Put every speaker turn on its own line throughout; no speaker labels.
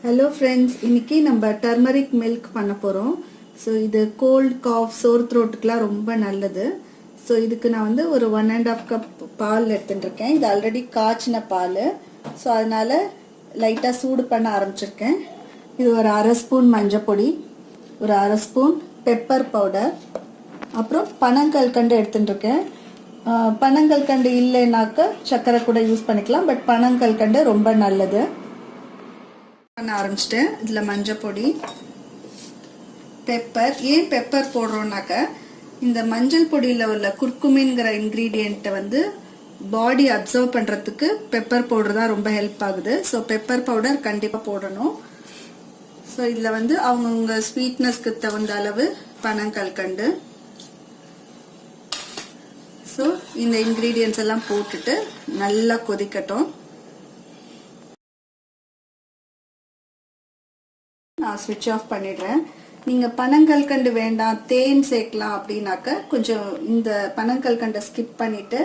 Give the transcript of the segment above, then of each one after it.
Hello friends, இன்னைக்கு நம்ம turmeric milk பண்ண போகிறோம். ஸோ இது கோல்ட் காஃப் சோர் த்ரோட்டுக்கெலாம் ரொம்ப நல்லது. ஸோ இதுக்கு நான் வந்து ஒரு 1.5 கப் பால் எடுத்துட்டுருக்கேன். இது ஆல்ரெடி காய்ச்சின பால். ஸோ அதனால் லைட்டாக சூடு பண்ண ஆரம்பிச்சிருக்கேன். இது ஒரு 1/2 ஸ்பூன் மஞ்சள் பொடி, ஒரு 1/2 ஸ்பூன் பெப்பர் பவுடர், அப்புறம் பனங்கல்கண்டு எடுத்துட்டுருக்கேன். பனங்கல்கண்டு இல்லைனாக்க சர்க்கரை கூட யூஸ் பண்ணிக்கலாம். பட் பனங்கல்கண்டு ரொம்ப நல்லது. பண்ண ஆரம்பிச்சிட்டேன். இதில் மஞ்சள் பொடி, பெப்பர். ஏன் பெப்பர் போடுறோம்னாக்க இந்த மஞ்சள் பொடியில் உள்ள குர்குமின்கிற இன்க்ரீடியண்ட்டை வந்து பாடி அப்சர்வ் பண்ணுறதுக்கு பெப்பர் பவுடர் தான் ரொம்ப ஹெல்ப் ஆகுது. ஸோ பெப்பர் பவுடர் கண்டிப்பாக போடணும். ஸோ இதில் வந்து அவங்கவுங்க ஸ்வீட்னஸ்க்கு தகுந்த அளவு பனங்கல்கண்டு. ஸோ இந்த இன்க்ரீடியன்ட்ஸ் எல்லாம் போட்டுட்டு நல்லா கொதிக்கட்டும். நான் ஸ்விட்ச் ஆஃப் பண்ணிடுறேன். நீங்கள் பனங்கல்கண்டு வேண்டாம், தேன் சேர்க்கலாம் அப்படின்னாக்க கொஞ்சம் இந்த பனங்கல்கண்டை ஸ்கிப் பண்ணிட்டு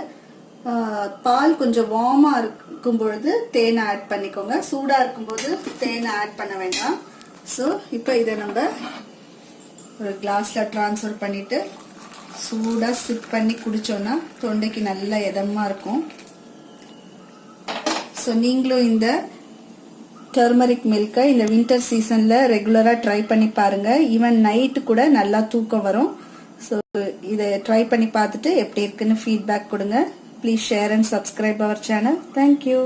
பால் கொஞ்சம் வார்மாக இருக்கும் பொழுது தேனை ஆட் பண்ணிக்கோங்க. சூடாக இருக்கும்போது தேனை ஆட் பண்ண வேண்டாம். ஸோ இப்போ இதை நம்ம ஒரு கிளாஸில் ட்ரான்ஸ்ஃபர் பண்ணிட்டு சூடாக சிப் பண்ணி குடித்தோன்னா தொண்டைக்கு நல்லா இதமாக இருக்கும். ஸோ நீங்களும் இந்த டர்மரிக் மில்கை இந்த வின்டர் சீசனில் ரெகுலராக ட்ரை பண்ணி பாருங்கள். ஈவன் நைட்டு கூட நல்லா தூக்கம் வரும். ஸோ இதை ட்ரை பண்ணி பார்த்துட்டு எப்படி இருக்குன்னு ஃபீட்பேக் கொடுங்க. Please share and subscribe our channel. Thank you.